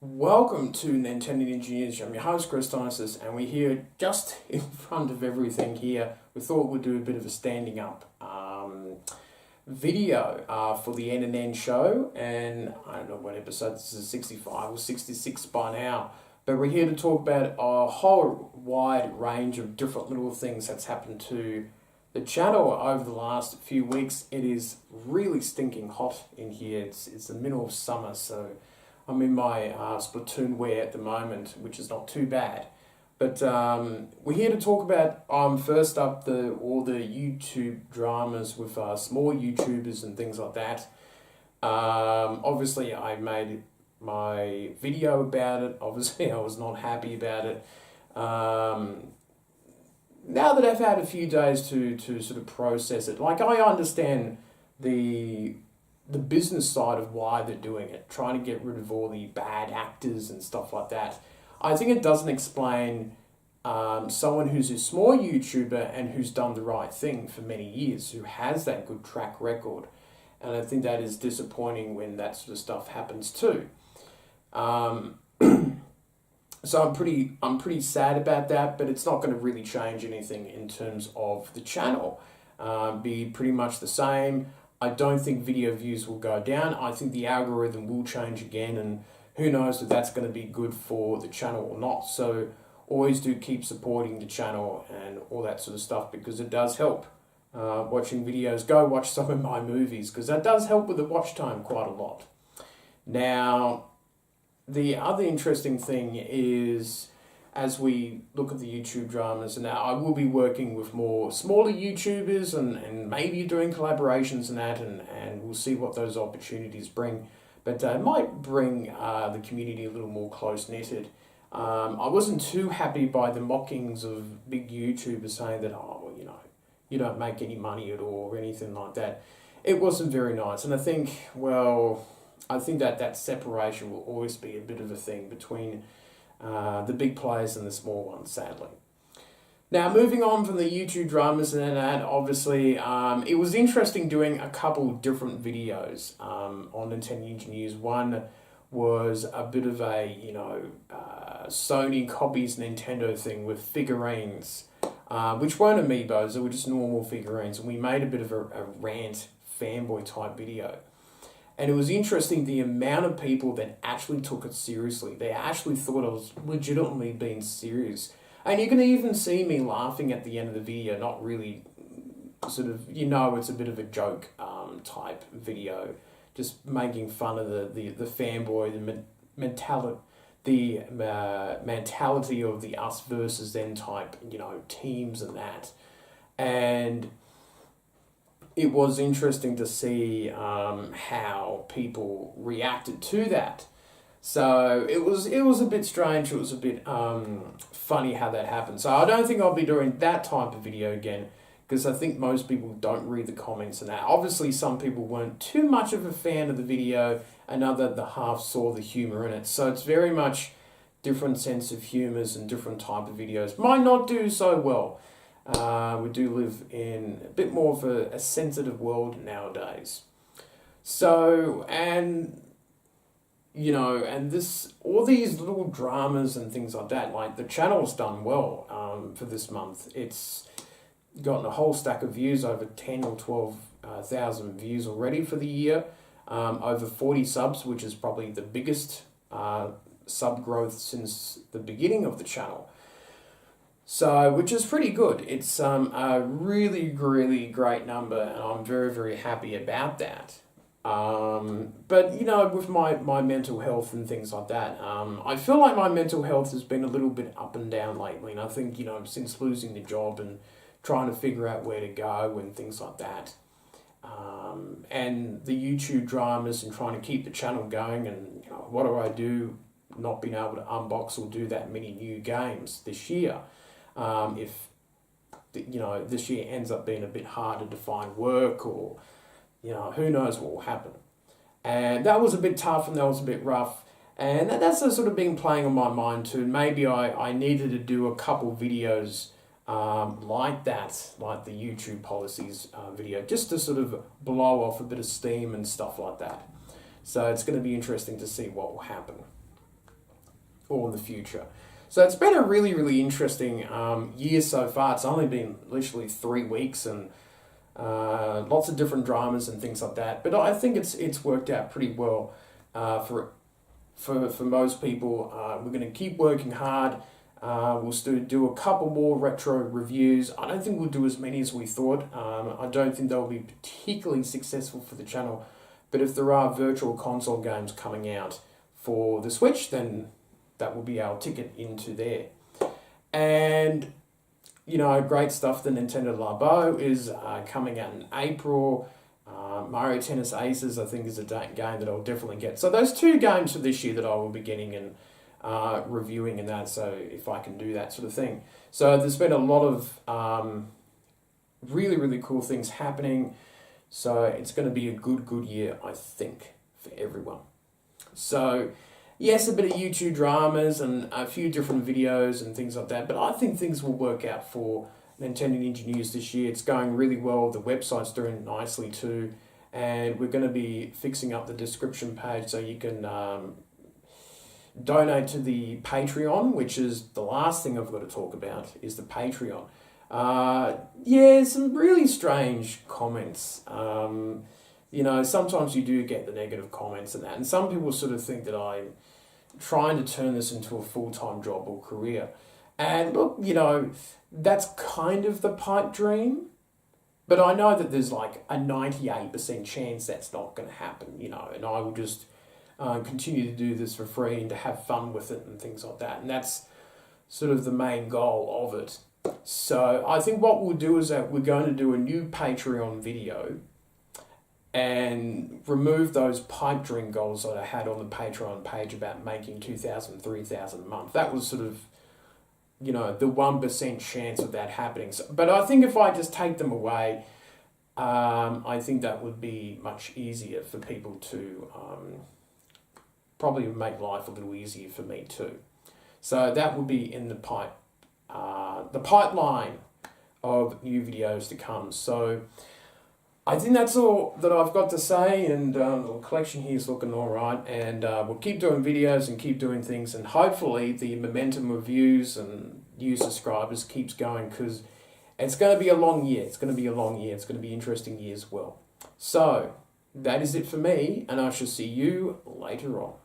Welcome to NNN Engineers. I'm your host, Chris Dionysus, and we're here just in front of everything here. We thought we'd do a bit of a standing up video for the NNN show, and I don't know what episode this is, 65 or 66 by now, but we're here to talk about a whole wide range of different little things that's happened to the channel over the last few weeks. It is really stinking hot in here. It's the middle of summer, so I'm in my Splatoon wear at the moment, which is not too bad. But we're here to talk about, first up, all the YouTube dramas with small YouTubers and things like that. Obviously, I made my video about it. Obviously, I was not happy about it. Now that I've had a few days to sort of process it, like I understand the business side of why they're doing it, trying to get rid of all the bad actors and stuff like that. I think it doesn't explain someone who's a small YouTuber and who's done the right thing for many years, who has that good track record. And I think that is disappointing when that sort of stuff happens too. So I'm pretty sad about that, but it's not going to really change anything in terms of the channel. Be pretty much the same. I don't think video views will go down. I think the algorithm will change again, and who knows if that's going to be good for the channel or not. So always do keep supporting the channel and all that sort of stuff, because it does help. Watching videos, go watch some of my movies, because that does help with the watch time quite a lot. Now, the other interesting thing is, as we look at the YouTube dramas, and now I will be working with more smaller YouTubers and maybe doing collaborations and that, and we'll see what those opportunities bring. But it might bring the community a little more close-knitted. I wasn't too happy by the mockings of big YouTubers saying that, you don't make any money at all or anything like that. It wasn't very nice. And I think that separation will always be a bit of a thing between the big players and the small ones, sadly. Now, moving on from the YouTube dramas and that, obviously, it was interesting doing a couple different videos on Nintendo Engineers. One was a bit of a, Sony copies Nintendo thing with figurines, which weren't amiibos, they were just normal figurines, and we made a bit of a rant fanboy type video. And it was interesting the amount of people that actually took it seriously. They actually thought I was legitimately being serious. And you can even see me laughing at the end of the video, not really sort of, it's a bit of a joke type video. Just making fun of the fanboy, the mentality of the us versus them type, teams and that. And it was interesting to see how people reacted to that. So it was a bit strange. It was a bit funny how that happened. So I don't think I'll be doing that type of video again, because I think most people don't read the comments and that. Obviously, some people weren't too much of a fan of the video, another the half saw the humour in it. So it's very much different sense of humours and different type of videos. Might not do so well. We do live in a bit more of a sensitive world nowadays. So, and all these little dramas and things like that, like the channel's done well for this month. It's gotten a whole stack of views, over 10 or 12,000 views already for the year. Over 40 subs, which is probably the biggest sub growth since the beginning of the channel. So, which is pretty good. It's a really, really great number, and I'm very, very happy about that. But, with my mental health and things like that, I feel like my mental health has been a little bit up and down lately. And I think, since losing the job and trying to figure out where to go and things like that, and the YouTube dramas and trying to keep the channel going, and, what do? Not being able to unbox or do that many new games this year. If this year ends up being a bit harder to find work, or who knows what will happen. And that was a bit tough, and that was a bit rough, and that's sort of been playing on my mind too. Maybe I needed to do a couple videos like that, like the YouTube policies video, just to sort of blow off a bit of steam and stuff like that. So it's going to be interesting to see what will happen. or in the future. So it's been a really, really interesting year so far. It's only been literally 3 weeks and lots of different dramas and things like that. But I think it's worked out pretty well for most people. We're going to keep working hard. We'll still do a couple more retro reviews. I don't think we'll do as many as we thought. I don't think they'll be particularly successful for the channel. But if there are virtual console games coming out for the Switch, then that will be our ticket into there. And, you know, great stuff. The Nintendo Labo is coming out in April. Mario Tennis Aces, I think, is a game that I'll definitely get. So those 2 games for this year that I will be getting and reviewing and that, so if I can do that sort of thing. So there's been a lot of really, really cool things happening. So it's going to be a good year, I think, for everyone. So yes, a bit of YouTube dramas and a few different videos and things like that, but I think things will work out for Nintendo Ninja News this year. It's going really well. The website's doing nicely too, and we're going to be fixing up the description page so you can donate to the Patreon, which is the last thing I've got to talk about, is the Patreon. Yeah, some really strange comments. You know, sometimes you do get the negative comments and that, and some people sort of think that I'm trying to turn this into a full-time job or career. And look, you know, that's kind of the pipe dream, but I know that there's like a 98% chance that's not going to happen, you know, and I will just continue to do this for free and to have fun with it and things like that. And that's sort of the main goal of it. So I think what we'll do is that we're going to do a new Patreon video and remove those pipe dream goals that I had on the Patreon page about making 2,000, 3,000 a month. That was sort of, you know, the 1% chance of that happening. So, but I think if I just take them away, I think that would be much easier for people to probably make life a little easier for me too. So that will be in the pipeline of new videos to come. So I think that's all that I've got to say, and the collection here is looking all right, and we'll keep doing videos and keep doing things, and hopefully the momentum of views and new subscribers keeps going, because it's going to be a long year. It's going to be a long year. It's going to be an interesting year as well. So that is it for me, and I shall see you later on.